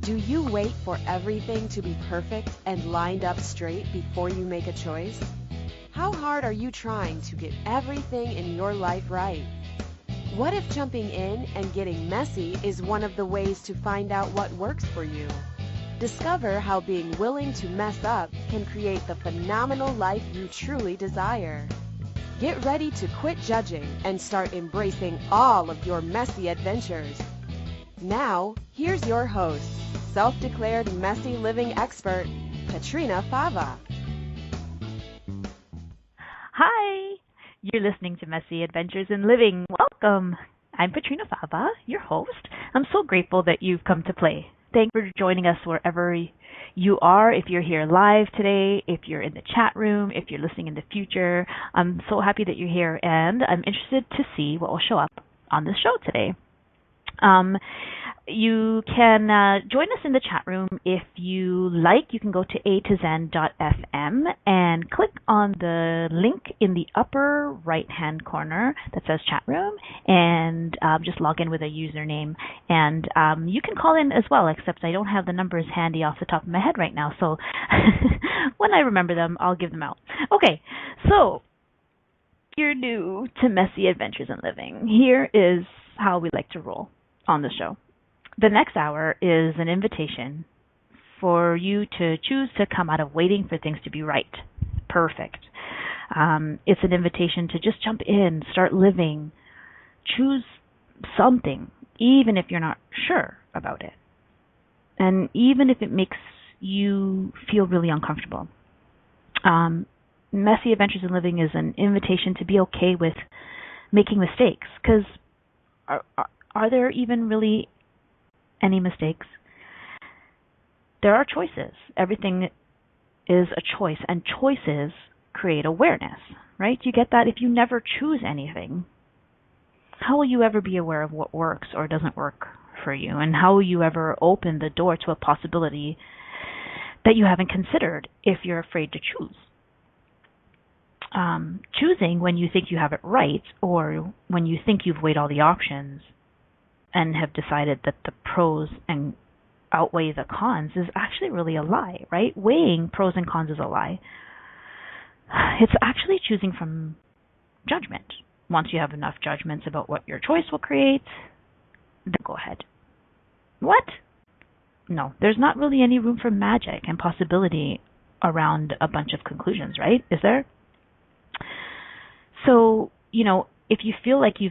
Do you wait for everything to be perfect and lined up straight before you make a choice? How hard are you trying to get everything in your life right? What if jumping in and getting messy is one of the ways to find out what works for you? Discover how being willing to mess up can create the phenomenal life you truly desire. Get ready to quit judging and start embracing all of your messy adventures. Now, here's your host, self-declared messy living expert, Petrina Fava. Hi, you're listening to Messy Adventures in Living. Welcome. I'm Petrina Fava, your host. I'm so grateful that you've come to play. Thanks for joining us wherever you are. If you're here live today, if you're in the chat room, if you're listening in the future, I'm so happy that you're here, and I'm interested to see what will show up on this show today. You can join us in the chat room if you like. You can go to a2zen.fm and click on the link in the upper right-hand corner that says chat room, and just log in with a username. And you can call in as well, except I don't have the numbers handy off the top of my head right now. So when I remember them, I'll give them out. Okay, so if you're new to Messy Adventures in Living, here is how we like to roll on the show. The next hour is an invitation for you to choose to come out of waiting for things to be right, perfect. It's an invitation to just jump in, start living, choose something, even if you're not sure about it, and even if it makes you feel really uncomfortable. Messy Adventures in Living is an invitation to be okay with making mistakes, because are there even really any mistakes? There are choices. Everything is a choice, and choices create awareness, right? You get that? If you never choose anything, how will you ever be aware of what works or doesn't work for you? And how will you ever open the door to a possibility that you haven't considered if you're afraid to choose? Choosing when you think you have it right, or when you think you've weighed all the options and have decided that the pros and outweigh the cons, is actually really a lie, right? Weighing pros and cons is a lie. It's actually choosing from judgment. Once you have enough judgments about what your choice will create, then go ahead. What? No, there's not really any room for magic and possibility around a bunch of conclusions, right? Is there? So, if you feel like do you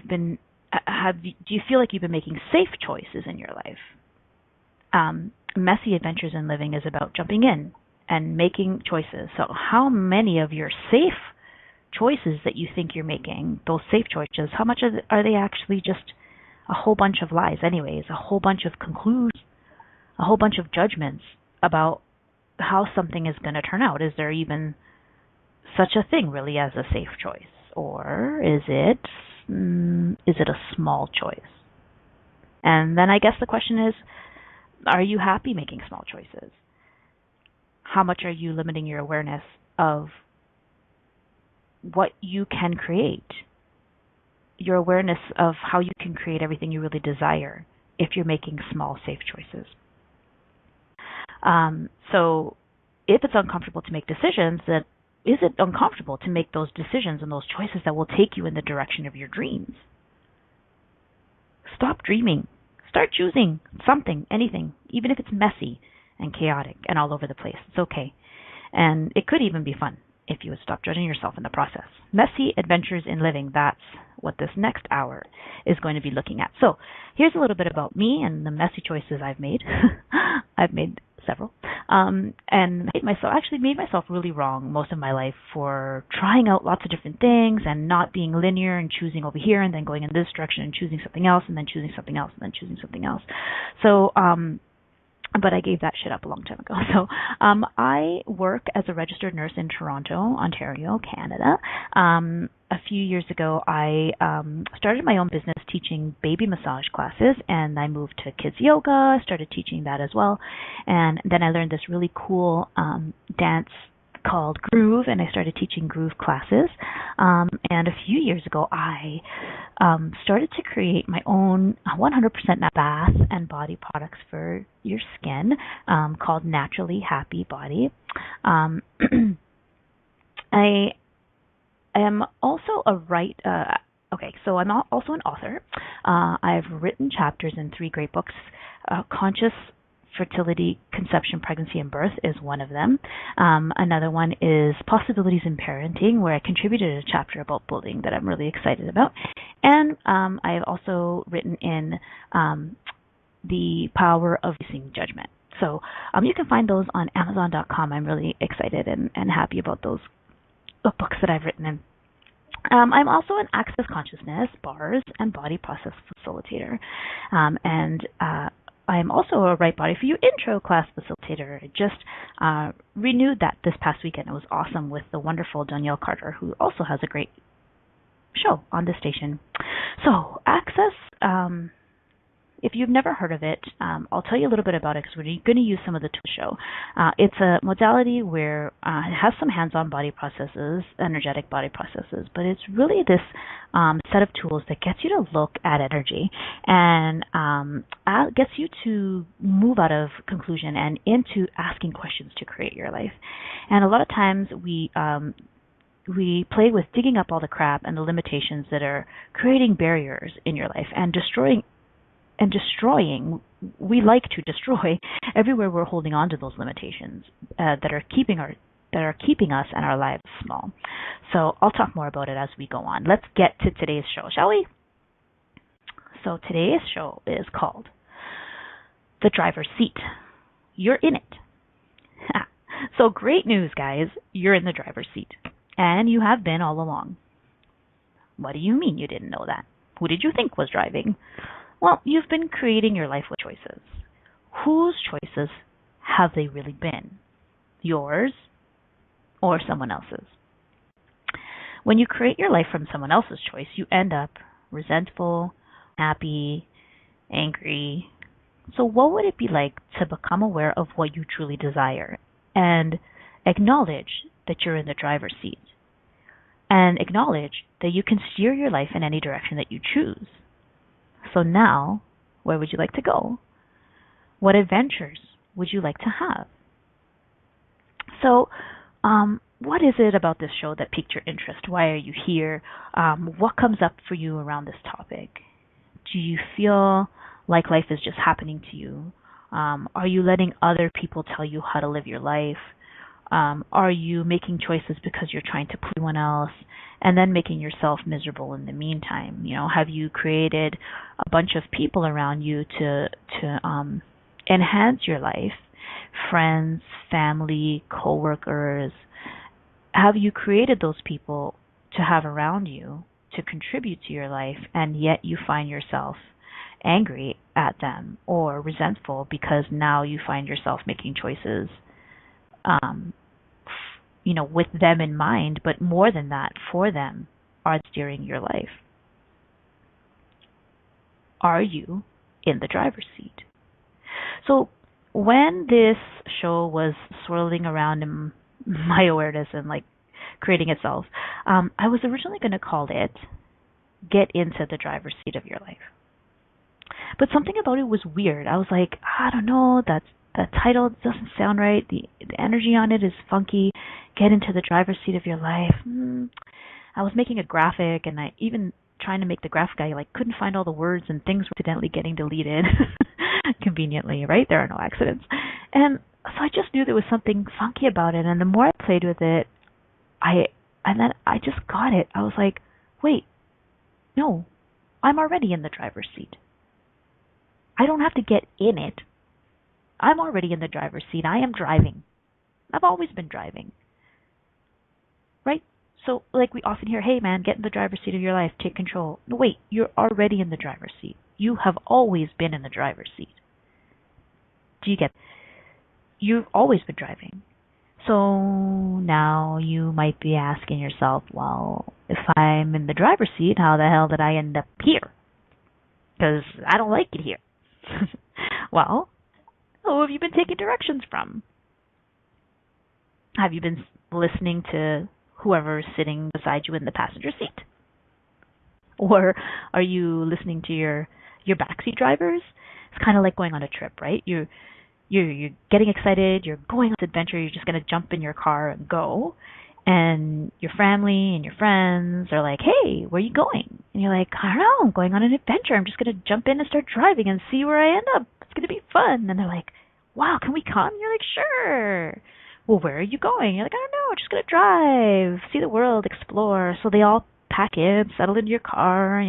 feel like you've been making safe choices in your life? Messy Adventures in Living is about jumping in and making choices. So how many of your safe choices that you think you're making, those safe choices, how much are they actually just a whole bunch of lies anyways, a whole bunch of conclusions, a whole bunch of judgments about how something is going to turn out? Is there even such a thing really as a safe choice? Or is it a small choice? And then I guess the question is, are you happy making small choices? How much are you limiting your awareness of what you can create? Your awareness of how you can create everything you really desire if you're making small, safe choices. So if it's uncomfortable to make decisions, then is it uncomfortable to make those decisions and those choices that will take you in the direction of your dreams? Stop dreaming. Start choosing something, anything, even if it's messy and chaotic and all over the place. It's okay. And it could even be fun if you would stop judging yourself in the process. Messy Adventures in Living, that's what this next hour is going to be looking at. So here's a little bit about me and the messy choices I've made. I've made several, and made myself really wrong most of my life for trying out lots of different things and not being linear and choosing over here and then going in this direction and choosing something else and then choosing something else and then choosing something else. So, but I gave that shit up a long time ago. So I work as a registered nurse in Toronto, Ontario, Canada. A few years ago, I started my own business teaching baby massage classes, and I moved to kids yoga, started teaching that as well. And then I learned this really cool dance called Groove, and I started teaching Groove classes. And a few years ago, I started to create my own 100% bath and body products for your skin called Naturally Happy Body. Um, I am also so I'm also an author. I've written chapters in 3 great books. Conscious Fertility, Conception, Pregnancy, and Birth is one of them. Another one is Possibilities in Parenting, where I contributed a chapter about bullying that I'm really excited about. And I have also written in The Power of Facing Judgment. So you can find those on Amazon.com. I'm really excited and happy about those books that I've written in. I'm also an Access Consciousness, bars, and body process facilitator. And I'm also a Right Body for You intro class facilitator. I just renewed that this past weekend. It was awesome with the wonderful Danielle Carter, who also has a great show on the station. So Access, if you've never heard of it, I'll tell you a little bit about it because we're going to use some of the tools show. It's a modality where it has some hands-on body processes, energetic body processes, but it's really this set of tools that gets you to look at energy and gets you to move out of conclusion and into asking questions to create your life. And a lot of times we play with digging up all the crap and the limitations that are creating barriers in your life and destroying. We like to destroy everywhere we're holding on to those limitations that are keeping us and our lives small. So I'll talk more about it as we go on. Let's get to today's show, shall we? So today's show is called The Driver's Seat. You're in it. So great news, guys. You're in the driver's seat. And you have been all along. What do you mean you didn't know that? Who did you think was driving? Well, you've been creating your life with choices. Whose choices have they really been? Yours or someone else's? When you create your life from someone else's choice, you end up resentful, happy, angry. So what would it be like to become aware of what you truly desire and acknowledge that you're in the driver's seat and acknowledge that you can steer your life in any direction that you choose? So now, where would you like to go? What adventures would you like to have? So, what is it about this show that piqued your interest? Why are you here? What comes up for you around this topic? Do you feel like life is just happening to you? Are you letting other people tell you how to live your life? Are you making choices because you're trying to please someone else and then making yourself miserable in the meantime? You know, have you created a bunch of people around you to enhance your life? Friends, family, coworkers. Have you created those people to have around you to contribute to your life, and yet you find yourself angry at them or resentful because now you find yourself making choices with them in mind, but more than that, for them, are steering your life? Are you in the driver's seat? So when this show was swirling around in my awareness and creating itself, I was originally going to call it Get Into the Driver's Seat of Your Life. But something about it was weird. I was like, I don't know, that title doesn't sound right. The energy on it is funky. Get into the driver's seat of your life. I was making a graphic, and I even trying to make the graphic, I couldn't find all the words, and things were accidentally getting deleted. Conveniently, right? There are no accidents. And so I just knew there was something funky about it. And the more I played with it, then I just got it. I was like, wait, no, I'm already in the driver's seat. I don't have to get in it. I'm already in the driver's seat. I am driving. I've always been driving. Right? So, we often hear, hey man, get in the driver's seat of your life, take control. No, wait, you're already in the driver's seat. You have always been in the driver's seat. Do you get it? You've always been driving. So now you might be asking yourself, well, if I'm in the driver's seat, how the hell did I end up here? Because I don't like it here. Well, who have you been taking directions from? Have you been listening to whoever's sitting beside you in the passenger seat? Or are you listening to your backseat drivers? It's kind of like going on a trip, right? You're getting excited, you're going on this adventure, you're just going to jump in your car and go. And your family and your friends are like, "Hey, where are you going?" And you're like, "I don't know, I'm going on an adventure. I'm just going to jump in and start driving and see where I end up. It's going to be fun." And they're like, "Wow, can we come?" And you're like, "Sure." "Well, where are you going?" You're like, "I don't know, just going to drive, see the world, explore." So they all pack in, settle into your car.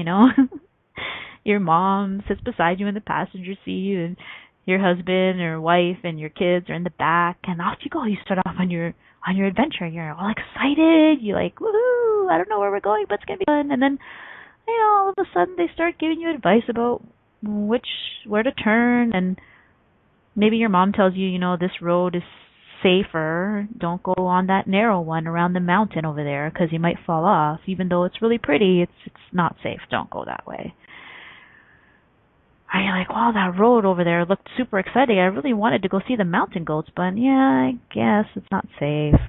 Your mom sits beside you in the passenger seat, and your husband or wife and your kids are in the back, and off you go. You start off on your adventure. You're all excited. You're like, "Woohoo, I don't know where we're going, but it's going to be fun." And then, all of a sudden they start giving you advice about where to turn, and maybe your mom tells you, this road is safer. Don't go on that narrow one around the mountain over there because you might fall off. Even though it's really pretty, it's not safe. Don't go that way. And you're like, "Wow, that road over there looked super exciting. I really wanted to go see the mountain goats, but yeah, I guess it's not safe."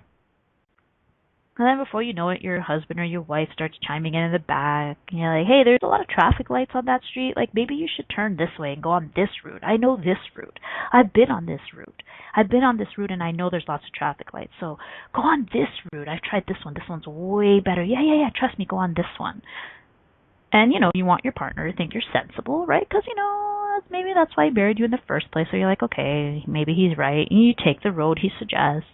And then before you know it, your husband or your wife starts chiming in the back. And you're like, "Hey, there's a lot of traffic lights on that street. Like, maybe you should turn this way and go on this route. I know this route. I've been on this route. I've been on this route and I know there's lots of traffic lights. So go on this route. I've tried this one. This one's way better. Yeah. Trust me, go on this one." And, you want your partner to think you're sensible, right? Because, maybe that's why he married you in the first place. So you're like, okay, maybe he's right. And you take the road he suggests.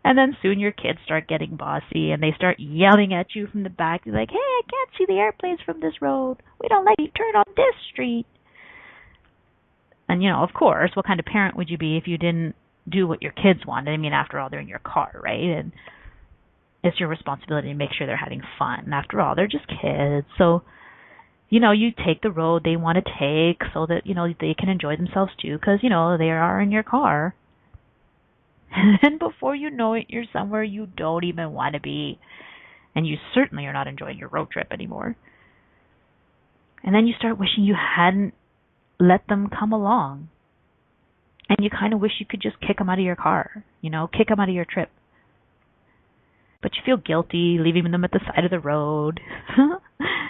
And then soon your kids start getting bossy and they start yelling at you from the back. They're like, "Hey, I can't see the airplanes from this road. We don't like you. Turn on this street." And, of course, what kind of parent would you be if you didn't do what your kids wanted? I mean, after all, they're in your car, right? And it's your responsibility to make sure they're having fun. After all, they're just kids. So, you take the road they want to take so that, they can enjoy themselves too because, they are in your car. And before you know it, you're somewhere you don't even want to be. And you certainly are not enjoying your road trip anymore. And then you start wishing you hadn't let them come along. And you kind of wish you could just kick them out of your car, kick them out of your trip. But you feel guilty leaving them at the side of the road.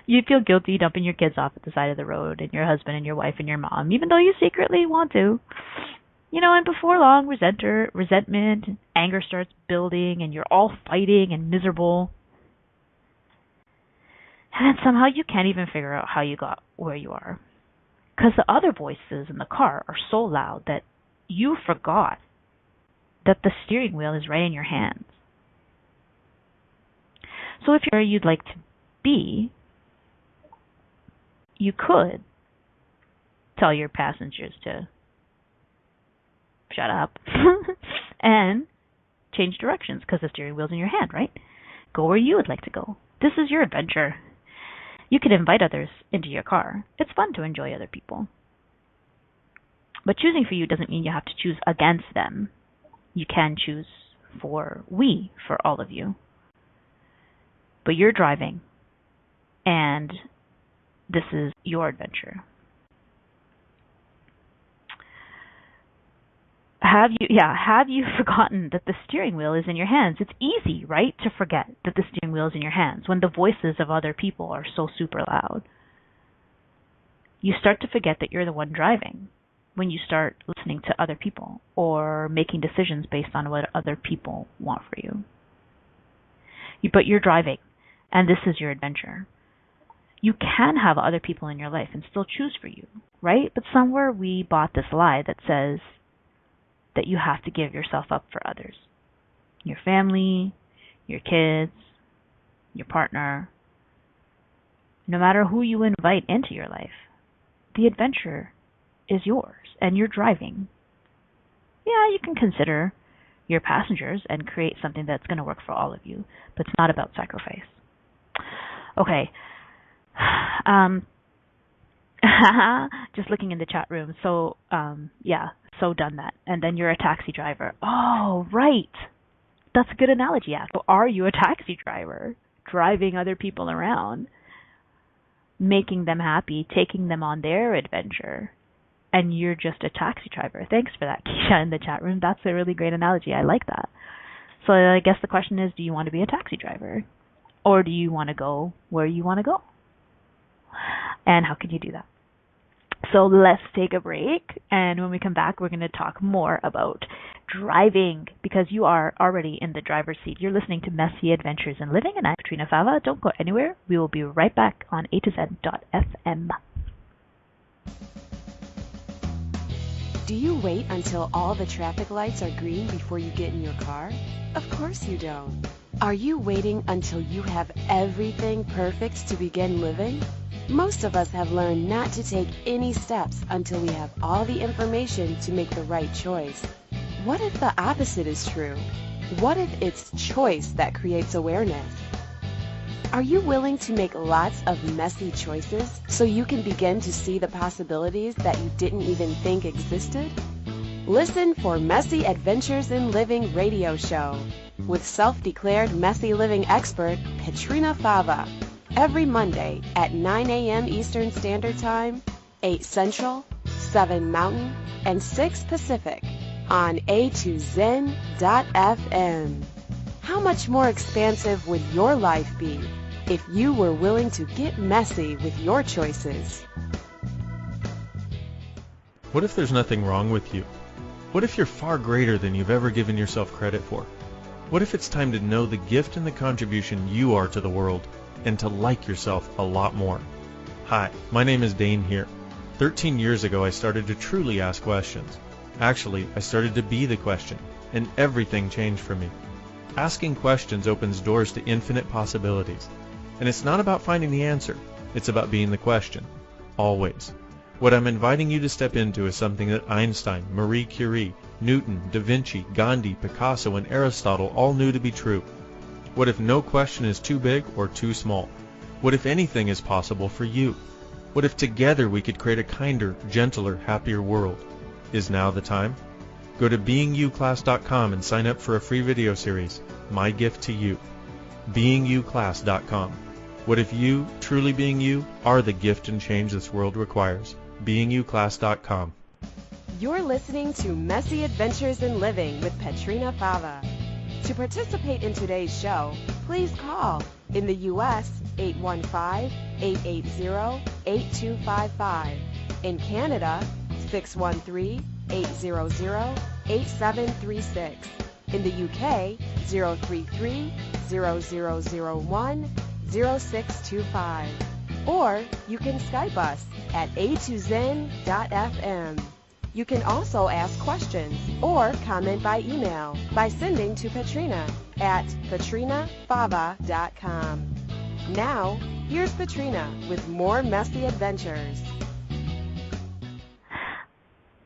You feel guilty dumping your kids off at the side of the road, and your husband and your wife and your mom, even though you secretly want to. And before long, resentment, anger starts building, and you're all fighting and miserable. And then somehow you can't even figure out how you got where you are. Because the other voices in the car are so loud that you forgot that the steering wheel is right in your hands. So if you're where you'd like to be, you could tell your passengers to shut up and change directions because the steering wheel's in your hand, right? Go where you would like to go. This is your adventure. You can invite others into your car. It's fun to enjoy other people. But choosing for you doesn't mean you have to choose against them. You can choose for all of you. But you're driving, and this is your adventure. Have you forgotten that the steering wheel is in your hands? It's easy, right, to forget that the steering wheel is in your hands when the voices of other people are so super loud. You start to forget that you're the one driving when you start listening to other people or making decisions based on what other people want for you. But you're driving, and this is your adventure. You can have other people in your life and still choose for you, right? But somewhere we bought this lie that says that you have to give yourself up for others. Your family, your kids, your partner. No matter who you invite into your life, the adventure is yours and you're driving. Yeah, you can consider your passengers and create something that's going to work for all of you, but it's not about sacrifice. Okay. Just looking in the chat room. So, so done that. And then you're a taxi driver. Oh, right. That's a good analogy. Yeah. So are you a taxi driver, driving other people around, making them happy, taking them on their adventure, and you're just a taxi driver. Thanks for that, Keisha, in the chat room. That's a really great analogy. I like that. So I guess the question is, do you want to be a taxi driver? Or do you want to go where you want to go? And how can you do that? So let's take a break, and when we come back, we're going to talk more about driving, because you are already in the driver's seat. You're listening to Messy Adventures in Living, and I'm Petrina Fava. Don't go anywhere. We will be right back on A2Z.fm. Do you wait until all the traffic lights are green before you get in your car? Of course you don't. Are you waiting until you have everything perfect to begin living? Most of us have learned not to take any steps until we have all the information to make the right choice. What if the opposite is true? What if it's choice that creates awareness? Are you willing to make lots of messy choices so you can begin to see the possibilities that you didn't even think existed? Listen for Messy Adventures in Living radio show with self-declared messy living expert Petrina Fava every Monday at 9 a.m. Eastern Standard Time, 8 Central, 7 Mountain, and 6 Pacific on A2Zen.fm. How much more expansive would your life be if you were willing to get messy with your choices? What if there's nothing wrong with you? What if you're far greater than you've ever given yourself credit for? What if it's time to know the gift and the contribution you are to the world, and to like yourself a lot more? Hi, my name is Dane here. 13 years ago, I started to truly ask questions. Actually, I started to be the question, and everything changed for me. Asking questions opens doors to infinite possibilities. And it's not about finding the answer, it's about being the question. Always. What I'm inviting you to step into is something that Einstein, Marie Curie, Newton, Da Vinci, Gandhi, Picasso, and Aristotle all knew to be true. What if no question is too big or too small? What if anything is possible for you? What if together we could create a kinder, gentler, happier world? Is now the time? Go to beingyouclass.com and sign up for a free video series, My Gift to You. beingyouclass.com. What if you, truly being you, are the gift and change this world requires? beingyouclass.com. You're listening to Messy Adventures in Living with Petrina Fava. To participate in today's show, please call in the U.S. 815-880-8255. In Canada, 613-800-8736. In the UK, 033-0001-0625. Or you can Skype us at A2Zen.fm. You can also ask questions or comment by email by sending to Petrina at petrinafava.com. Now, here's Petrina with more Messy Adventures.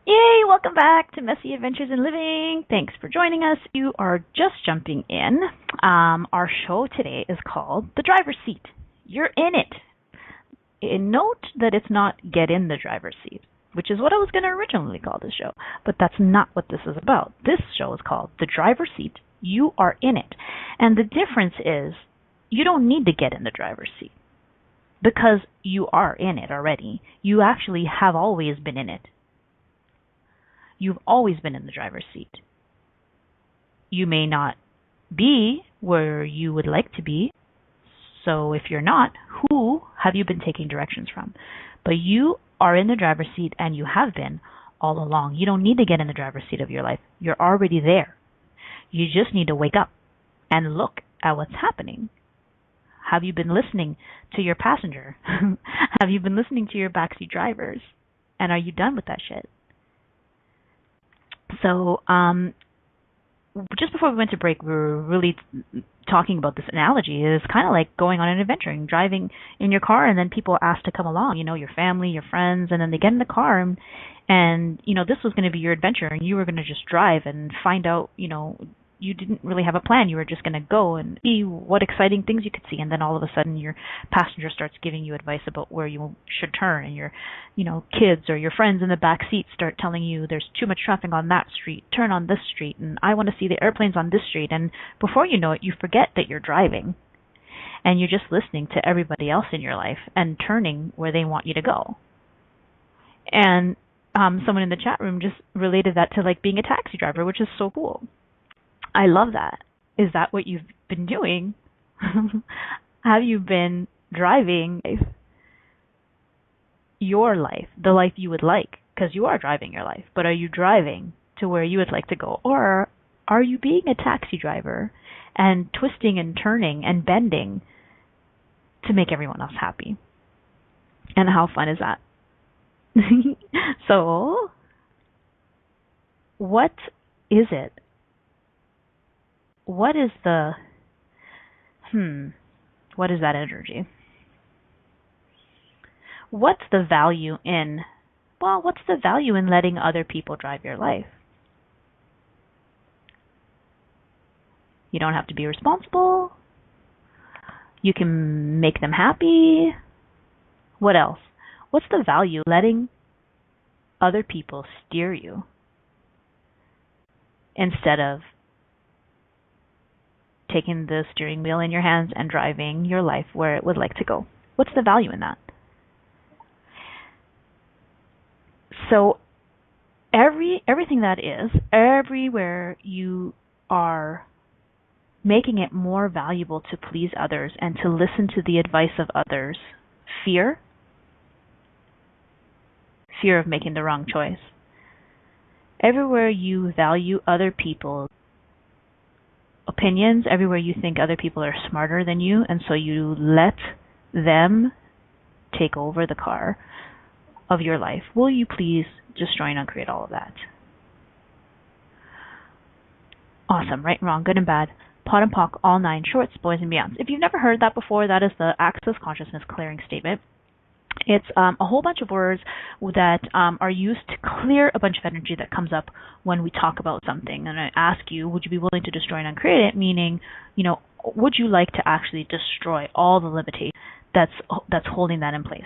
Yay! Welcome back to Messy Adventures in Living. Thanks for joining us. You are just jumping in. Our show today is called The Driver's Seat. You're in it. And note that it's not Get in the Driver's Seat, which is what I was going to originally call this show. But that's not what this is about. This show is called The Driver's Seat. You are in it. And the difference is you don't need to get in the driver's seat because you are in it already. You actually have always been in it. You've always been in the driver's seat. You may not be where you would like to be. So if you're not, who have you been taking directions from? But you are in the driver's seat, and you have been all along. You don't need to get in the driver's seat of your life. You're already there. You just need to wake up and look at what's happening. Have you been listening to your passenger? Have you been listening to your backseat drivers? And are you done with that shit? So, just before we went to break, we were really talking about this analogy. It's kind of like going on an adventure and driving in your car, and then people ask to come along, your family, your friends, and then they get in the car, and this was going to be your adventure, and you were going to just drive and find out, you didn't really have a plan. You were just going to go and see what exciting things you could see, and then all of a sudden your passenger starts giving you advice about where you should turn, and your kids or your friends in the back seat start telling you there's too much traffic on that street, turn on this street, and I want to see the airplanes on this street, and before you know it, you forget that you're driving, and you're just listening to everybody else in your life and turning where they want you to go. And Someone in the chat room just related that to like being a taxi driver, which is so cool. I love that. Is that what you've been doing? Have you been driving your life, the life you would like? Because you are driving your life, but are you driving to where you would like to go? Or are you being a taxi driver and twisting and turning and bending to make everyone else happy? And how fun is that? So, what is it? What is the, what is that energy? What's the value in, what's the value in letting other people drive your life? You don't have to be responsible. You can make them happy. What else? What's the value letting other people steer you instead of taking the steering wheel in your hands and driving your life where it would like to go? What's the value in that? So everything that is, everywhere you are making it more valuable to please others and to listen to the advice of others, fear of making the wrong choice. Everywhere you value other people's opinions, everywhere you think other people are smarter than you, and so you let them take over the car of your life, will you please destroy and uncreate all of that? Awesome, right and wrong, good and bad, pot and pock, all nine shorts, boys and beyonds. If you've never heard that before, that is the Access Consciousness Clearing Statement. It's a whole bunch of words that are used to clear a bunch of energy that comes up when we talk about something. And I ask you, would you be willing to destroy and uncreate it? Meaning, would you like to actually destroy all the limitations that's holding that in place?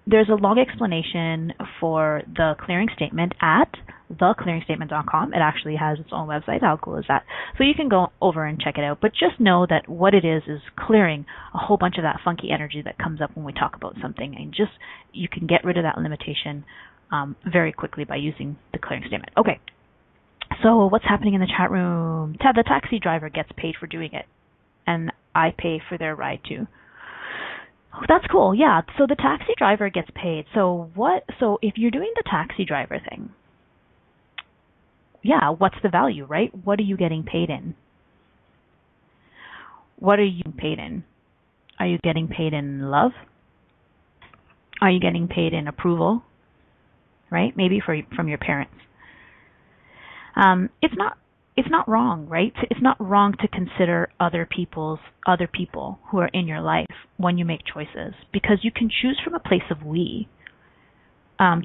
There's a long explanation for the clearing statement at theclearingstatement.com. It actually has its own website. How cool is that? So you can go over and check it out. But just know that what it is clearing a whole bunch of that funky energy that comes up when we talk about something. And you can get rid of that limitation very quickly by using the clearing statement. Okay. So what's happening in the chat room? The taxi driver gets paid for doing it. And I pay for their ride too. Oh, that's cool. Yeah. So the taxi driver gets paid. So if you're doing the taxi driver thing, yeah, what's the value, right? What are you getting paid in? What are you paid in? Are you getting paid in love? Are you getting paid in approval? Right? Maybe from your parents. It's not wrong, right? It's not wrong to consider other people who are in your life when you make choices, because you can choose from a place of we.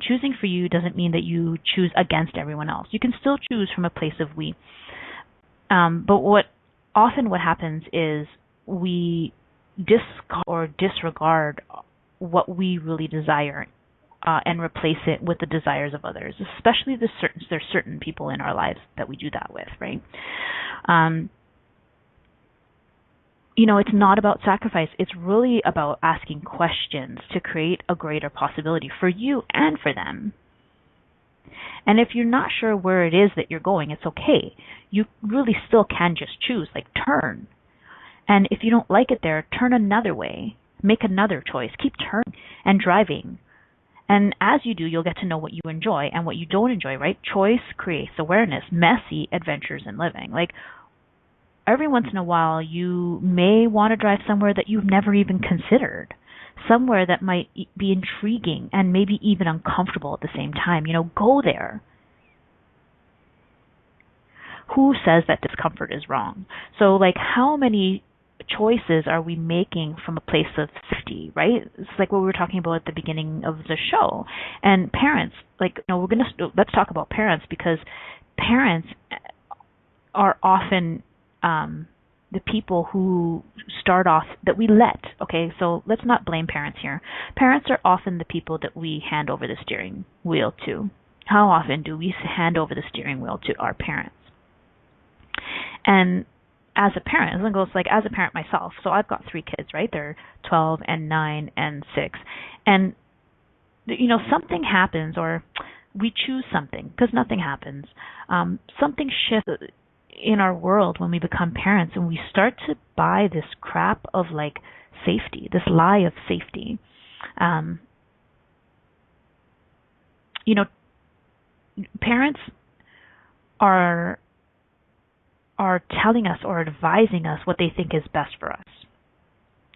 Choosing for you doesn't mean that you choose against everyone else. You can still choose from a place of we. But what happens is we disregard what we really desire and replace it with the desires of others, especially there's certain people in our lives that we do that with, right? It's not about sacrifice. It's really about asking questions to create a greater possibility for you and for them. And if you're not sure where it is that you're going, it's okay. You really still can just choose, like turn. And if you don't like it there, turn another way. Make another choice. Keep turning and driving. And as you do, you'll get to know what you enjoy and what you don't enjoy, right? Choice creates awareness, messy adventures in living. Like every once in a while, you may want to drive somewhere that you've never even considered, somewhere that might be intriguing and maybe even uncomfortable at the same time. Go there. Who says that discomfort is wrong? So, how many choices are we making from a place of safety, right? It's like what we were talking about at the beginning of the show. And parents, let's talk about parents, because parents are often the people who start off that we let. Okay, so let's not blame parents here. Parents are often the people that we hand over the steering wheel to. How often do we hand over the steering wheel to our parents? And as a parent, as a parent myself, so I've got 3 kids, right? They're 12 and 9 and 6. And, something happens, or We choose something because nothing happens. Something shifts in our world when we become parents, and we start to buy this crap of like safety, this lie of safety. You know, parents are telling us or advising us what they think is best for us,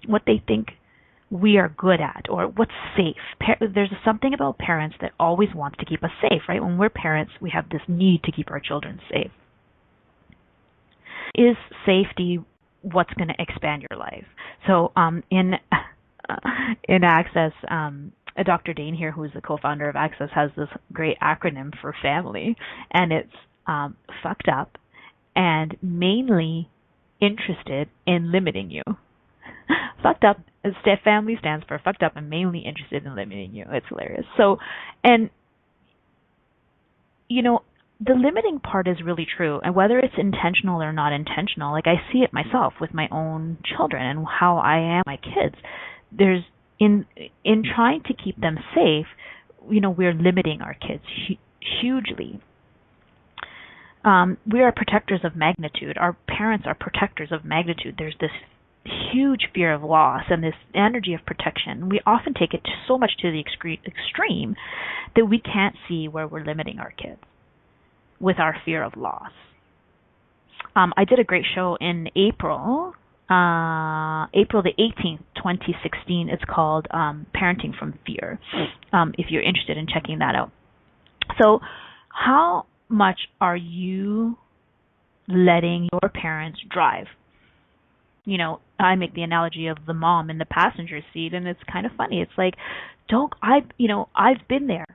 what they think we are good at, or what's safe. There's something about parents that always wants to keep us safe, right? When we're parents, we have this need to keep our children safe. Is safety what's going to expand your life? So in Access, Dr. Dane here, who's the co-founder of Access, has this great acronym for family, and it's fucked up and mainly interested in limiting you. Fucked up, family stands for fucked up and mainly interested in limiting you. It's hilarious. So, and, you know, the limiting part is really true. And whether it's intentional or not intentional, like I see it myself with my own children and how I am my kids. There's, in trying to keep them safe, you know, we're limiting our kids hugely. We are protectors of magnitude. Our parents are protectors of magnitude. There's this huge fear of loss and this energy of protection. We often take it so much to the extreme that we can't see where we're limiting our kids with our fear of loss. I did a great show in April the 18th, 2016. It's called Parenting from Fear, if you're interested in checking that out. So how much are you letting your parents drive? You know, I make the analogy of the mom in the passenger seat, and it's kind of funny. It's like, I've been there,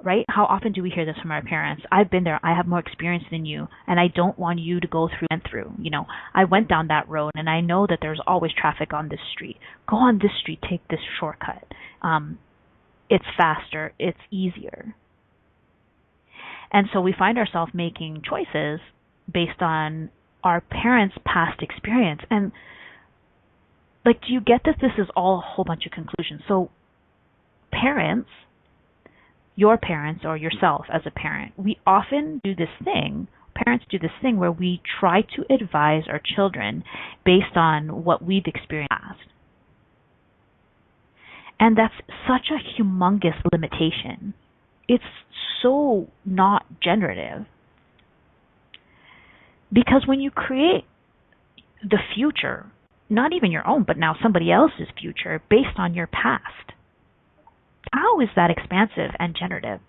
right? How often do we hear this from our parents? I've been there. I have more experience than you, and I don't want you to go through. You know, I went down that road, and I know that there's always traffic on this street. Go on this street. Take this shortcut. It's faster. It's easier. And so we find ourselves making choices based on our parents' past experience. And, like, do you get that this is all a whole bunch of conclusions? So parents, your parents or yourself as a parent, we often do this thing, parents do this thing where we try to advise our children based on what we've experienced. And that's such a humongous limitation. It's so not generative. Because when you create the future, not even your own, but now somebody else's future based on your past, how is that expansive and generative?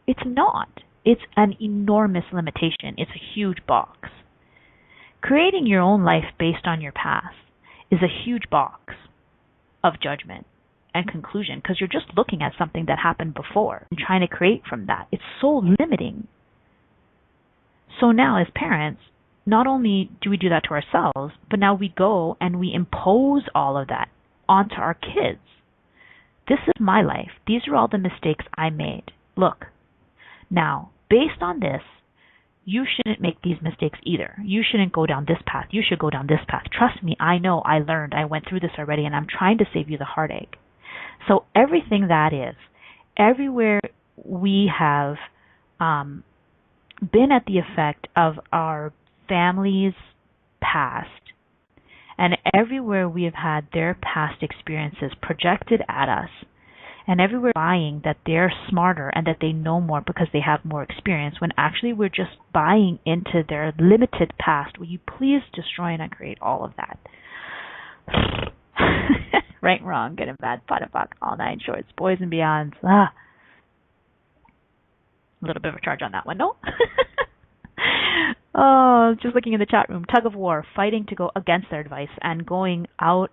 It's not. It's an enormous limitation. It's a huge box. Creating your own life based on your past is a huge box of judgment and conclusion, because you're just looking at something that happened before and trying to create from that. It's so limiting. So now as parents, not only do we do that to ourselves, but now we go and we impose all of that onto our kids. This is my life. These are all the mistakes I made. Look, now, based on this, you shouldn't make these mistakes either. You shouldn't go down this path. You should go down this path. Trust me, I know, I learned, I went through this already, and I'm trying to save you the heartache. So everything that is, everywhere we have been at the effect of our family's past, and everywhere we have had their past experiences projected at us, and everywhere buying that they're smarter and that they know more because they have more experience, when actually we're just buying into their limited past. Will you please destroy and uncreate all of that? Right and wrong, good and bad, pot and fuck, all nine shorts, boys and beyonds. A little bit of a charge on that one, no? Oh, just looking in the chat room. Tug of war, fighting to go against their advice and going out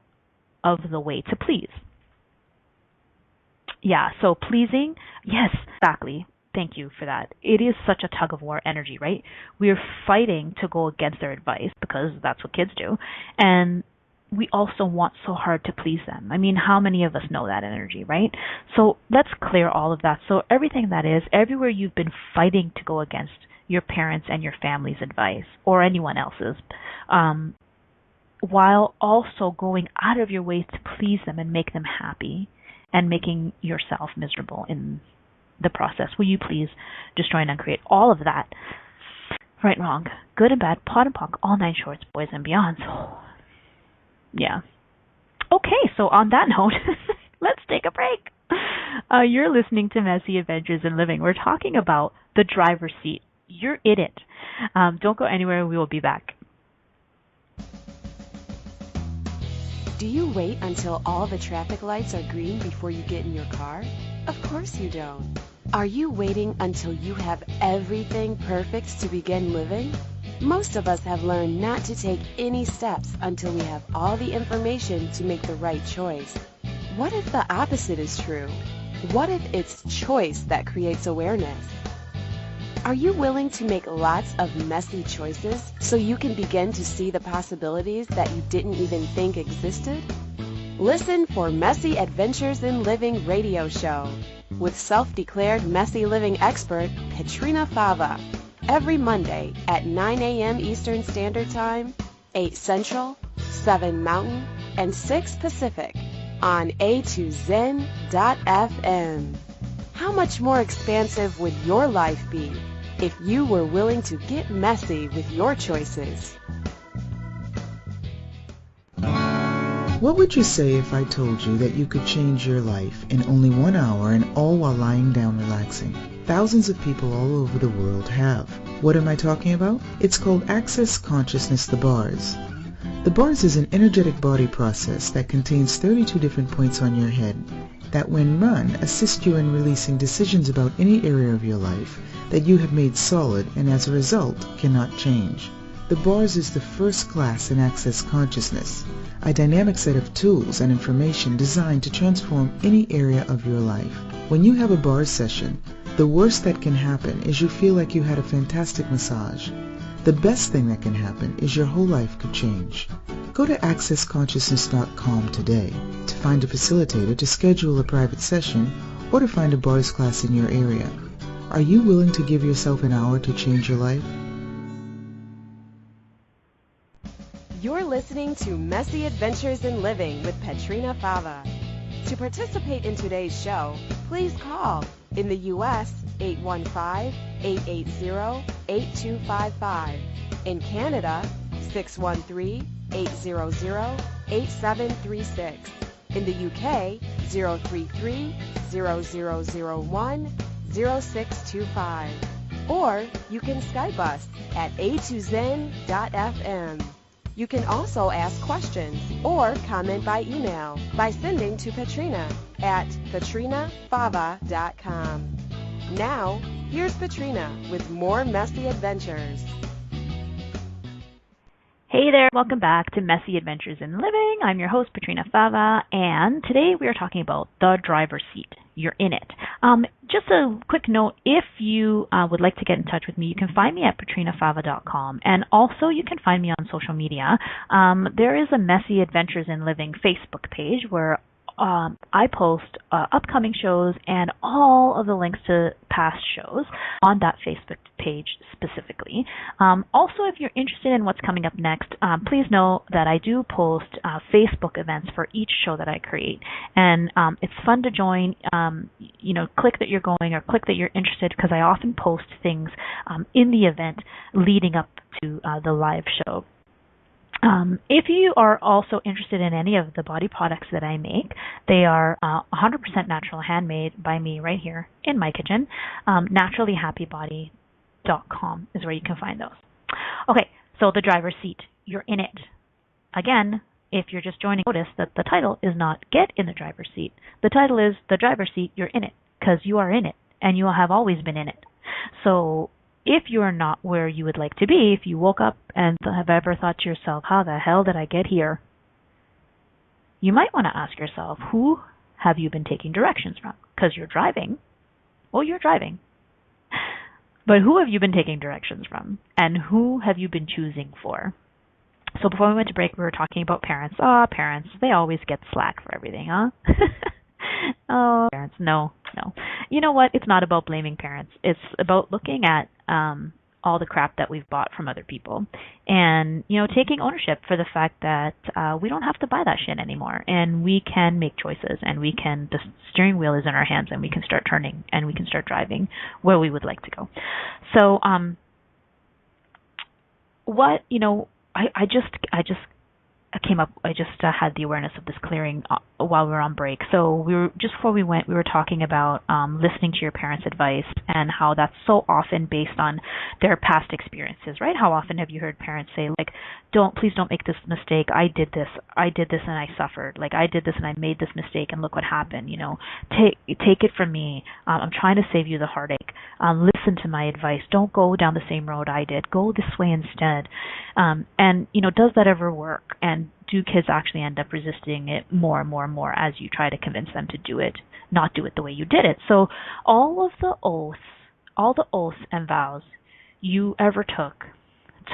of the way to please. Yeah, so pleasing, yes, exactly. Thank you for that. It is such a tug of war energy, right? We are fighting to go against their advice because that's what kids do. And we also want so hard to please them. I mean, how many of us know that energy, right? So let's clear all of that. So everything that is, everywhere you've been fighting to go against your parents' and your family's advice, or anyone else's, while also going out of your way to please them and make them happy, and making yourself miserable in the process. Will you please destroy and uncreate all of that? Right and wrong, good and bad, pot and punk, all nine shorts, boys and beyonds. Yeah. Okay, so on that note, let's take a break. You're listening to Messy Adventures in Living. We're talking about the driver's seat. You're in it. Don't go anywhere. We will be back. Do you wait until all the traffic lights are green before you get in your car? Of course you don't. Are you waiting until you have everything perfect to begin living? Most of us have learned not to take any steps until we have all the information to make the right choice. What if the opposite is true? What if it's choice that creates awareness? Are you willing to make lots of messy choices so you can begin to see the possibilities that you didn't even think existed? Listen for Messy Adventures in Living radio show with self-declared messy living expert Petrina Fava every Monday at 9 a.m. Eastern Standard Time, 8 Central, 7 Mountain, and 6 Pacific on a2zen.fm. How much more expansive would your life be if you were willing to get messy with your choices? What would you say if I told you that you could change your life in only 1 hour and all while lying down relaxing? Thousands of people all over the world have. What am I talking about? It's called Access Consciousness, the bars. The bars is an energetic body process that contains 32 different points on your head that when run assist you in releasing decisions about any area of your life that you have made solid and as a result cannot change. The bars is the first class in Access Consciousness, a dynamic set of tools and information designed to transform any area of your life. When you have a bars session, the worst that can happen is you feel like you had a fantastic massage. The best thing that can happen is your whole life could change. Go to accessconsciousness.com today to find a facilitator to schedule a private session or to find a bars class in your area. Are you willing to give yourself an hour to change your life? You're listening to Messy Adventures in Living with Petrina Fava. To participate in today's show, please call in the U.S. 815-880-8255. In Canada, 613-800-8736. In the UK, 033-0001-0625. Or you can Skype us at a2zen.fm. You can also ask questions or comment by email by sending to Petrina at petrinafava.com. Now, here's Petrina with more Messy Adventures. Hey there, welcome back to Messy Adventures in Living. I'm your host, Petrina Fava, and today we are talking about the driver's seat. You're in it. Just a quick note, if you would like to get in touch with me, you can find me at petrinafava.com, and also you can find me on social media. There is a Messy Adventures in Living Facebook page where I post upcoming shows and all of the links to past shows on that Facebook page specifically. Also, if you're interested in what's coming up next, please know that I do post Facebook events for each show that I create. And it's fun to join. Click that you're going or click that you're interested, because I often post things in the event leading up to the live show. If you are also interested in any of the body products that I make, they are 100% natural, handmade by me right here in my kitchen. naturallyhappybody.com is where you can find those. Okay, so the driver's seat, you're in it. Again, if you're just joining, notice that the title is not Get in the Driver's Seat. The title is The Driver's Seat, You're in It, because you are in it, and you have always been in it. So if you're not where you would like to be, if you woke up and have ever thought to yourself, how the hell did I get here? You might want to ask yourself, who have you been taking directions from? Because you're driving. Well, you're driving. But who have you been taking directions from? And who have you been choosing for? So before we went to break, we were talking about parents. Parents, they always get slack for everything, huh? Oh, parents, no. You know what? It's not about blaming parents. It's about looking at all the crap that we've bought from other people, and taking ownership for the fact that we don't have to buy that shit anymore, and we can make choices, and the steering wheel is in our hands, and we can start turning, and we can start driving where we would like to go. So what I just had the awareness of this clearing while we were on break. So just before we went, we were talking about listening to your parents' advice and how that's so often based on their past experiences, right? How often have you heard parents say, like, please don't make this mistake. I did this and I suffered. Like, I did this and I made this mistake and look what happened. Take it from me. I'm trying to save you the heartache. Listen to my advice. Don't go down the same road I did. Go this way instead. And does that ever work? And do kids actually end up resisting it more and more and more as you try to convince them to not do it the way you did it? So all the oaths and vows you ever took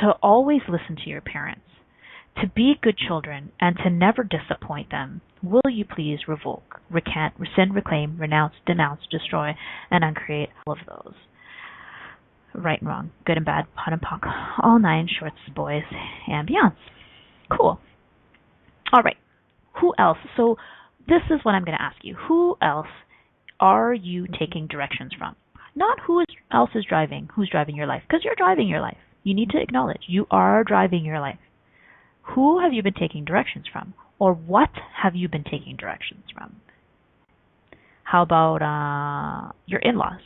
to always listen to your parents, to be good children, and to never disappoint them, will you please revoke, recant, rescind, reclaim, renounce, denounce, destroy, and uncreate all of those? Right and wrong, good and bad, pot and pock, all 9 shorts, boys, and beyonds. Cool. All right. Who else? So this is what I'm going to ask you. Who else are you taking directions from? Not else is driving. Who's driving your life? Because you're driving your life. You need to acknowledge you are driving your life. Who have you been taking directions from? Or what have you been taking directions from? How about your in-laws?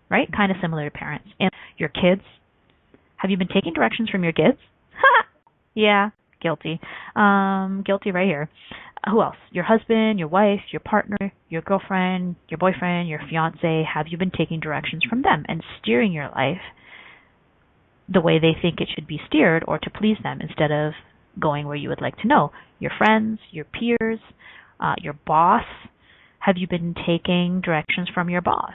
Right? Kind of similar to parents. And your kids. Have you been taking directions from your kids? Yeah, guilty. Guilty right here. Who else? Your husband, your wife, your partner, your girlfriend, your boyfriend, your fiance. Have you been taking directions from them and steering your life the way they think it should be steered, or to please them instead of going where you would like to know? Your friends, your peers, your boss. Have you been taking directions from your boss?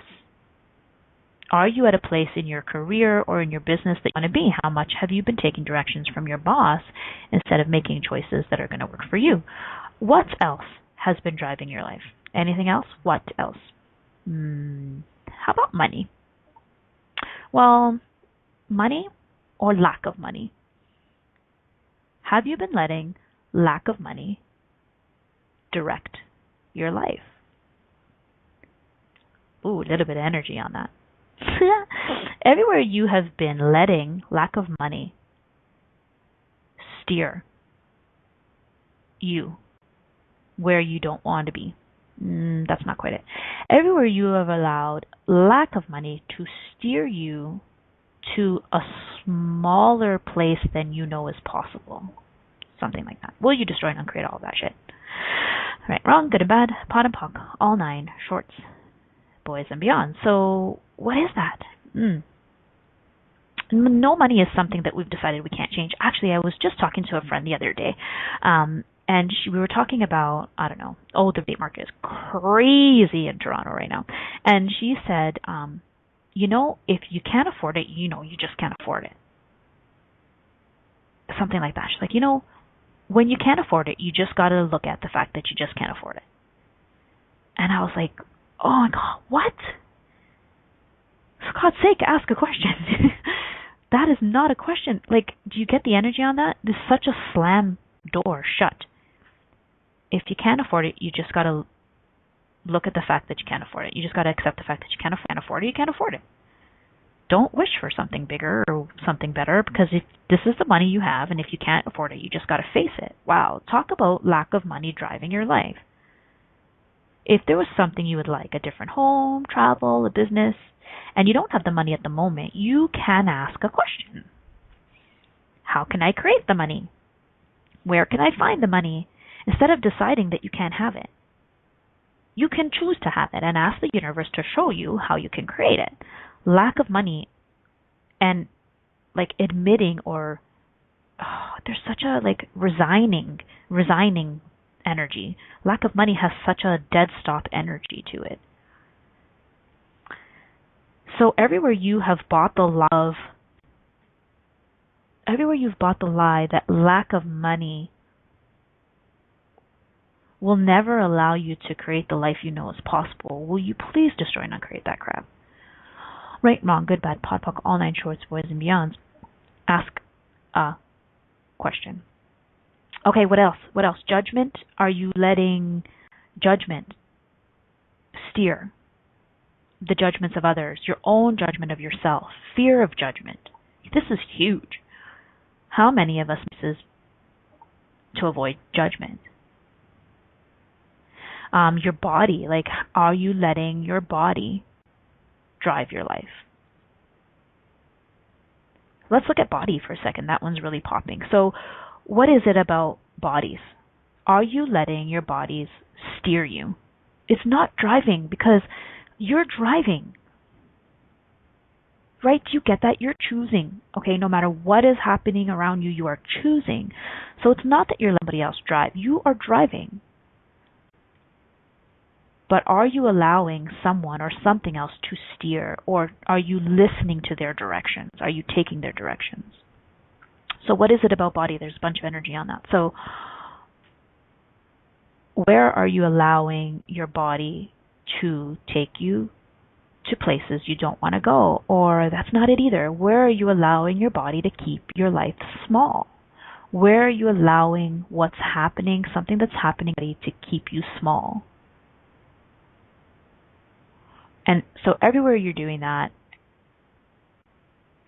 Are you at a place in your career or in your business that you want to be? How much have you been taking directions from your boss instead of making choices that are going to work for you? What else has been driving your life? Anything else? What else? How about money? Well, money or lack of money? Have you been letting lack of money direct your life? Ooh, a little bit of energy on that. Everywhere you have been letting lack of money steer you where you don't want to be. That's not quite it. Everywhere you have allowed lack of money to steer you to a smaller place than you know is possible. Something like that. Will you destroy and uncreate all of that shit? Right, wrong, good and bad, pot and pock, all 9 shorts, boys and beyond. So what is that? No money is something that we've decided we can't change. Actually, I was just talking to a friend the other day, and we were talking about, I don't know, the bait market is crazy in Toronto right now. And she said, if you can't afford it, you just can't afford it. Something like that. She's like, when you can't afford it, you just got to look at the fact that you just can't afford it. And I was like, oh my God, what? For God's sake, ask a question. That is not a question. Like, do you get the energy on that? There's such a slam door shut. If you can't afford it, you just got to look at the fact that you can't afford it. You just got to accept the fact that you can't afford it. You can't afford it. Don't wish for something bigger or something better, because if this is the money you have, and if you can't afford it, you just got to face it. Wow, talk about lack of money driving your life. If there was something you would like, a different home, travel, a business, and you don't have the money at the moment, you can ask a question. How can I create the money? Where can I find the money? Instead of deciding that you can't have it, you can choose to have it and ask the universe to show you how you can create it. Lack of money and admitting there's such a resigning energy. Lack of money has such a dead stop energy to it. So everywhere you've bought the lie that lack of money will never allow you to create the life you know is possible, will you please destroy and uncreate that crap? Right, wrong, good, bad, pod, poc, all nine shorts, boys and beyonds. Ask a question. Okay, what else? What else? Judgment. Are you letting judgment steer the judgments of others, your own judgment of yourself, fear of judgment? This is huge. How many of us misses to avoid judgment? Your body, like, are you letting your body drive your life? Let's look at body for a second. That one's really popping. So, what is it about bodies? Are you letting your bodies steer you? It's not driving, because you're driving. Right? Do you get that? You're choosing. Okay, no matter what is happening around you, you are choosing. So it's not that you're letting somebody else drive. You are driving. But are you allowing someone or something else to steer, or are you listening to their directions? Are you taking their directions? So what is it about body? There's a bunch of energy on that. So where are you allowing your body to take you to places you don't want to go? Or that's not it either. Where are you allowing your body to keep your life small? Where are you allowing what's happening, something that's happening, to keep you small? And so everywhere you're doing that,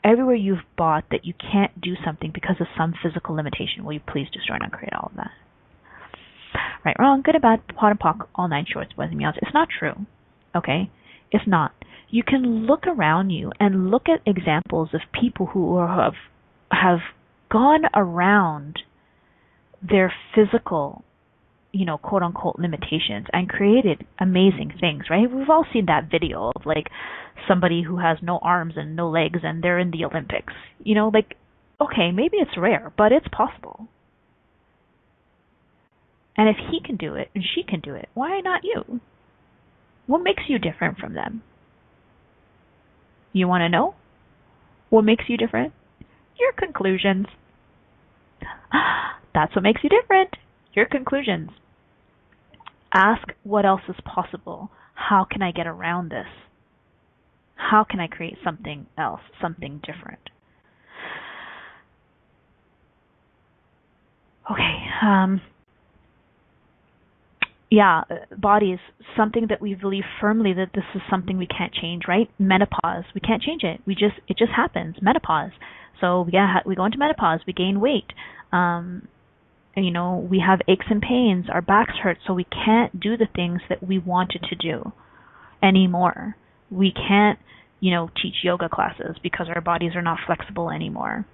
everywhere you've bought that you can't do something because of some physical limitation, will you please destroy and uncreate all of that? Right, wrong, good and bad, pot and pock, all nine shorts, boys and beyonds. It's not true, okay? It's not. You can look around you and look at examples of people who have gone around their physical, quote unquote limitations and created amazing things, right? We've all seen that video of like somebody who has no arms and no legs and they're in the Olympics. Okay, maybe it's rare, but it's possible. And if he can do it and she can do it, why not you? What makes you different from them? You want to know? What makes you different? Your conclusions. That's what makes you different. Your conclusions. Ask what else is possible. How can I get around this? How can I create something else, something different? Okay. Bodies, something that we believe firmly that this is something we can't change, right? Menopause, we can't change it. It just happens. Menopause. So we go into menopause, we gain weight. We have aches and pains, our backs hurt, so we can't do the things that we wanted to do anymore. We can't, teach yoga classes because our bodies are not flexible anymore.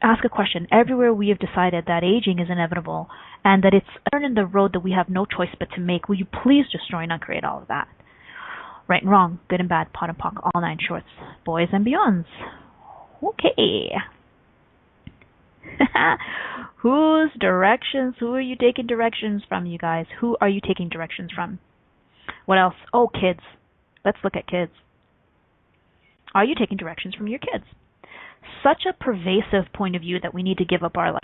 Ask a question. Everywhere we have decided that aging is inevitable and that it's a turn in the road that we have no choice but to make, will you please destroy and uncreate all of that? Right and wrong, good and bad, pot and pock, all nine shorts, boys and beyonds. Okay. Whose directions? Who are you taking directions from, you guys? Who are you taking directions from? What else? Oh, kids. Let's look at kids. Are you taking directions from your kids? Such a pervasive point of view that we need to give up our life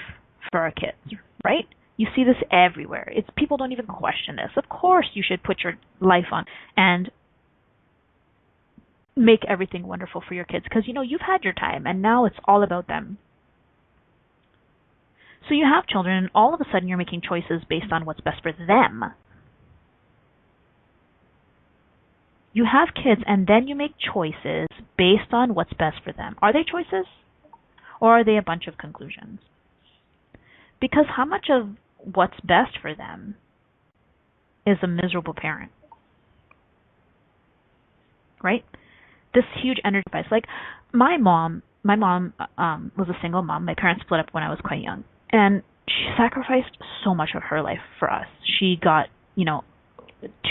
for our kids, right? You see this everywhere. People don't even question this. Of course you should put your life on and make everything wonderful for your kids because, you've had your time and now it's all about them. So you have children and all of a sudden you're making choices based on what's best for them. You have kids and then you make choices based on what's best for them. Are they choices? Or are they a bunch of conclusions? Because how much of what's best for them is a miserable parent? Right? This huge energy device. Like my mom was a single mom. My parents split up when I was quite young. And she sacrificed so much of her life for us. She got,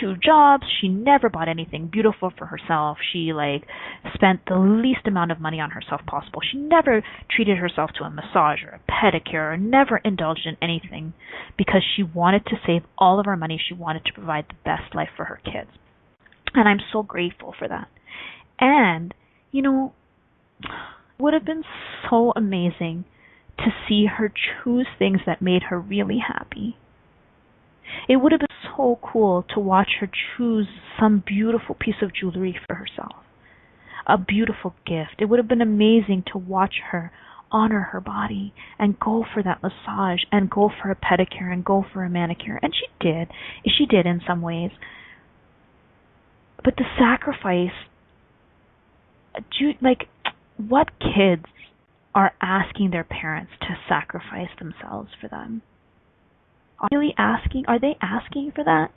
2 jobs. She never bought anything beautiful for herself. She spent the least amount of money on herself possible. She never treated herself to a massage or a pedicure or never indulged in anything because she wanted to save all of her money. She wanted to provide the best life for her kids. And I'm so grateful for that. And, it would have been so amazing to see her choose things that made her really happy. It would have been so cool to watch her choose some beautiful piece of jewelry for herself. a beautiful gift. It would have been amazing to watch her honor her body and go for that massage and go for a pedicure and go for a manicure. And she did. She did in some ways. But the sacrifice, like, what kids are asking their parents to sacrifice themselves for them? Are they asking for that?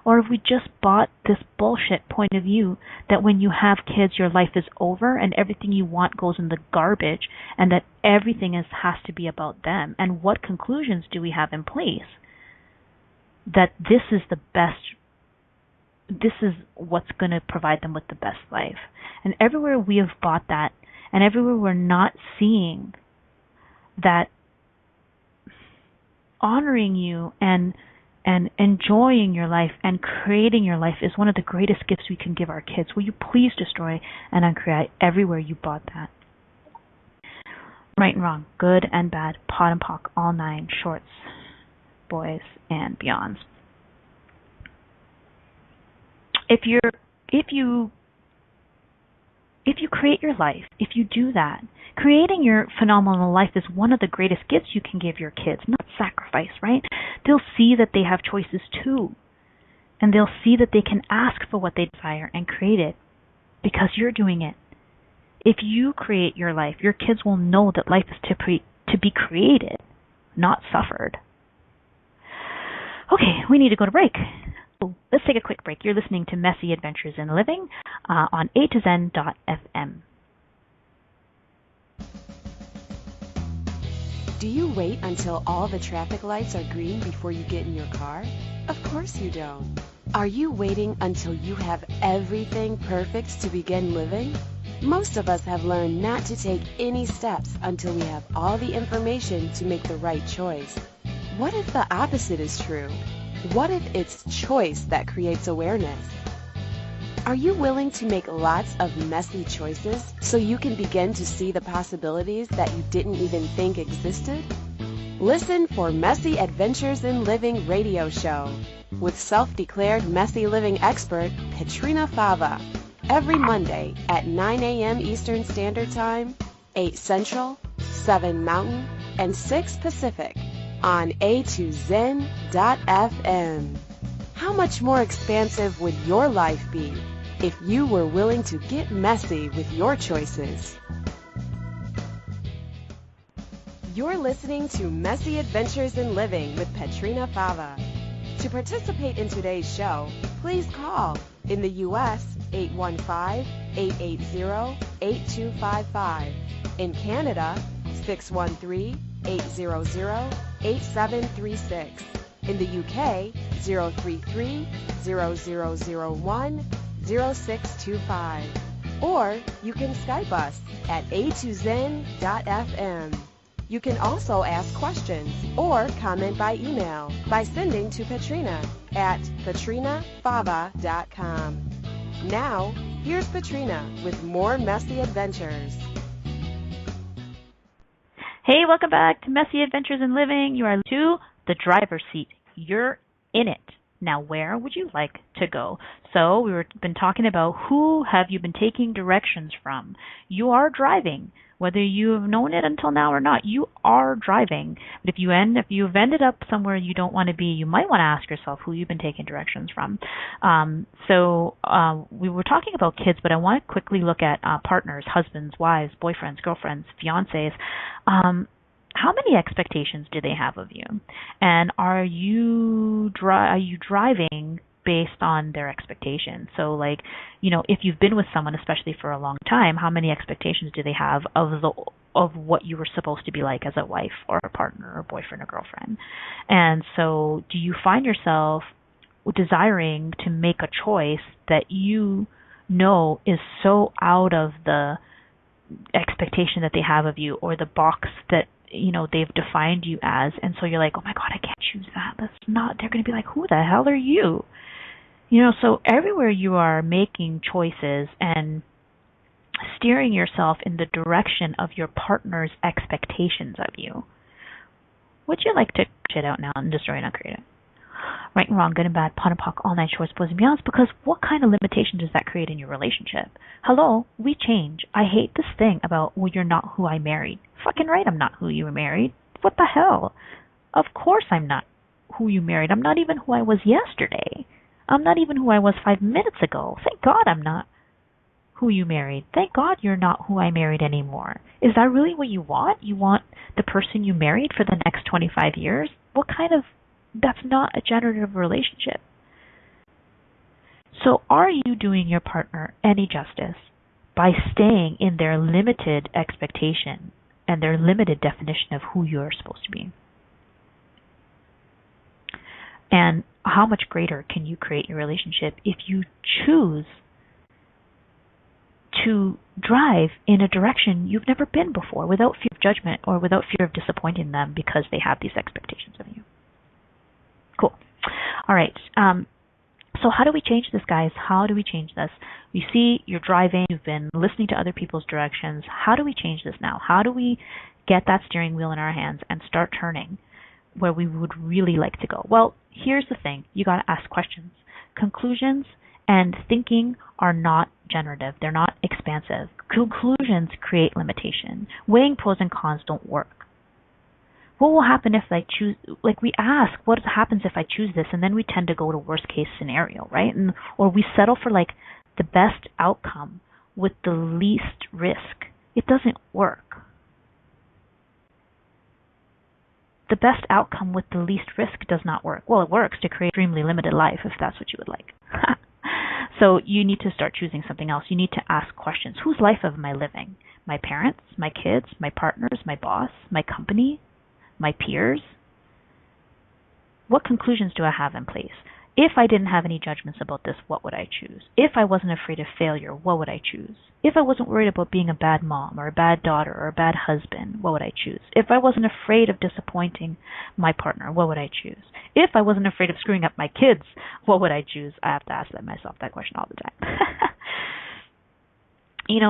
Or have we just bought this bullshit point of view that when you have kids, your life is over and everything you want goes in the garbage and that everything has to be about them? And what conclusions do we have in place that this is the best, this is what's going to provide them with the best life? And everywhere we have bought that, and everywhere we're not seeing that honoring you and enjoying your life and creating your life is one of the greatest gifts we can give our kids. Will you please destroy and uncreate everywhere you bought that? Right and wrong, good and bad, pot and pock, all nine, shorts, boys, and beyonds. If you create your life, if you do that, creating your phenomenal life is one of the greatest gifts you can give your kids, not sacrifice, right? They'll see that they have choices too. And they'll see that they can ask for what they desire and create it because you're doing it. If you create your life, your kids will know that life is to be created, not suffered. Okay, we need to go to break. Let's take a quick break. You're listening to Messy Adventures in Living on A2Zen.fm. Do you wait until all the traffic lights are green before you get in your car? Of course you don't. Are you waiting until you have everything perfect to begin living? Most of us have learned not to take any steps until we have all the information to make the right choice. What if the opposite is true? What if it's choice that creates awareness? Are you willing to make lots of messy choices so you can begin to see the possibilities that you didn't even think existed? Listen for Messy Adventures in Living radio show with self-declared messy living expert Petrina Fava every Monday at 9 a.m. Eastern Standard Time, 8 Central, 7 Mountain, and 6 Pacific on A2Zen.fm. How much more expansive would your life be if you were willing to get messy with your choices? You're listening to Messy Adventures in Living with Petrina Fava. To participate in today's show, please call in the U.S. 815-880-8255. In Canada, 613-800-8736. In the UK, 033-0001-0625. Or you can Skype us at A2Zen.fm. You can also ask questions or comment by email by sending to Petrina at petrinafava.com. Now, here's Petrina with more Messy Adventures. Hey, welcome back to Messy Adventures in Living. You are to the driver's seat. You're in it. Now, where would you like to go? So we've been talking about who have you been taking directions from. You are driving. Whether you have known it until now or not, you are driving. But if you've ended up somewhere you don't want to be, you might want to ask yourself who you've been taking directions from. We were talking about kids, but I want to quickly look at partners, husbands, wives, boyfriends, girlfriends, fiancés. How many expectations do they have of you? And are you driving based on their expectations? So, like, if you've been with someone, especially for a long time, how many expectations do they have of what you were supposed to be like as a wife or a partner or boyfriend or girlfriend? And so, do you find yourself desiring to make a choice that you know is so out of the expectation that they have of you or the box that they've defined you as, and so you're like, oh my God, I can't choose that. They're going to be like, who the hell are you? So everywhere you are making choices and steering yourself in the direction of your partner's expectations of you, would you like to shit out now and destroy and uncreate it? Right and wrong, good and bad, pot and pock, all nine shorts, boys and beyonds, because what kind of limitation does that create in your relationship? Hello, we change. I hate this thing about, well, you're not who I married. Fucking right, I'm not who you married. What the hell? Of course I'm not who you married. I'm not even who I was yesterday. I'm not even who I was 5 minutes ago. Thank God I'm not who you married. Thank God you're not who I married anymore. Is that really what you want? You want the person you married for the next 25 years? That's not a generative relationship. So are you doing your partner any justice by staying in their limited expectation and their limited definition of who you're supposed to be? And how much greater can you create your relationship if you choose to drive in a direction you've never been before without fear of judgment or without fear of disappointing them because they have these expectations of you? Cool. All right. So how do we change this, guys? How do we change this? We see you're driving, you've been listening to other people's directions. How do we change this now? How do we get that steering wheel in our hands and start turning where we would really like to go? Well, here's the thing. You got to ask questions. Conclusions and thinking are not generative. They're not expansive. Conclusions create limitation. Weighing pros and cons don't work. What will happen if I choose, we ask, what happens if I choose this? And then we tend to go to worst case scenario, right? Or we settle for the best outcome with the least risk. It doesn't work. The best outcome with the least risk does not work. Well, it works to create an extremely limited life if that's what you would like. So you need to start choosing something else. You need to ask questions. Whose life am I living? My parents, my kids, my partners, my boss, my company, my peers? What conclusions do I have in place? If I didn't have any judgments about this, what would I choose? If I wasn't afraid of failure, what would I choose? If I wasn't worried about being a bad mom or a bad daughter or a bad husband, what would I choose? If I wasn't afraid of disappointing my partner, what would I choose? If I wasn't afraid of screwing up my kids, what would I choose? I have to ask myself that question all the time.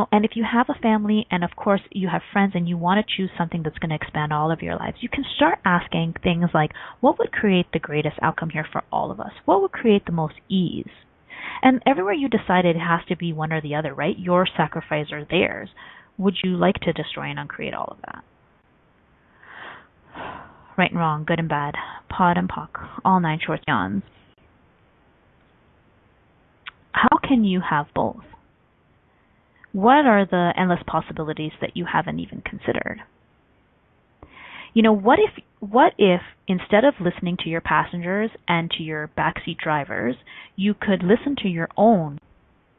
And if you have a family and of course you have friends and you want to choose something that's going to expand all of your lives, you can start asking things like, what would create the greatest outcome here for all of us? What would create the most ease? And everywhere you decide it has to be one or the other, right? Your sacrifice or theirs. Would you like to destroy and uncreate all of that? Right and wrong, good and bad, pod and pock, all nine shorts yawns. How can you have both? What are the endless possibilities that you haven't even considered? What if instead of listening to your passengers and to your backseat drivers, you could listen to your own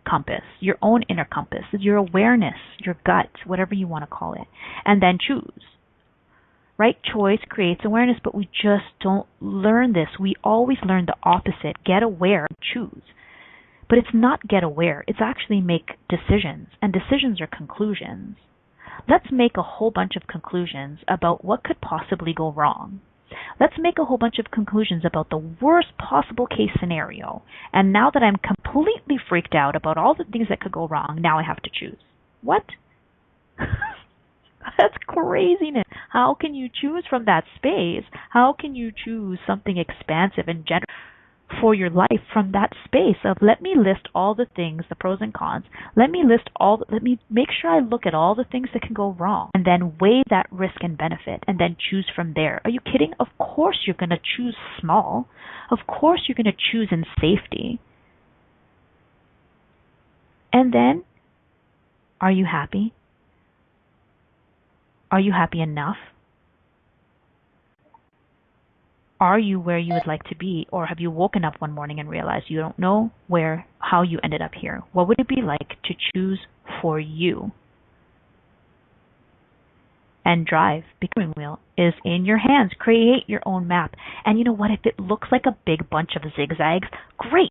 compass, your own inner compass, your awareness, your gut, whatever you want to call it, and then choose? Right? Choice creates awareness, but we just don't learn this. We always learn the opposite. Get aware, choose. But it's not get aware. It's actually make decisions, and decisions are conclusions. Let's make a whole bunch of conclusions about what could possibly go wrong. Let's make a whole bunch of conclusions about the worst possible case scenario. And now that I'm completely freaked out about all the things that could go wrong, now I have to choose. What? That's craziness. How can you choose from that space? How can you choose something expansive and general for your life from that space of, let me list all the things, the pros and cons. Let me make sure I look at all the things that can go wrong and then weigh that risk and benefit and then choose from there. Are you kidding? Of course you're going to choose small. Of course you're going to choose in safety. And then, are you happy? Are you happy enough? Are you where you would like to be? Or have you woken up one morning and realized you don't know how you ended up here? What would it be like to choose for you? And drive, becoming wheel, is in your hands. Create your own map. And you know what? If it looks like a big bunch of zigzags, great.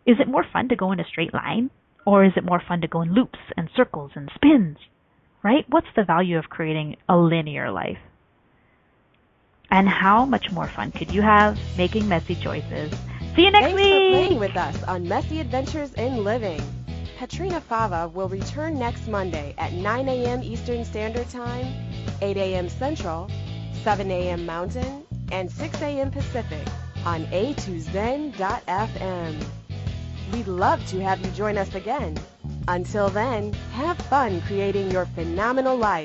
Is it more fun to go in a straight line? Or is it more fun to go in loops and circles and spins? Right? What's the value of creating a linear life? And how much more fun could you have making messy choices? See you next week! Thanks for playing with us on Messy Adventures in Living. Petrina Fava will return next Monday at 9 a.m. Eastern Standard Time, 8 a.m. Central, 7 a.m. Mountain, and 6 a.m. Pacific on a2zen.fm. We'd love to have you join us again. Until then, have fun creating your phenomenal life.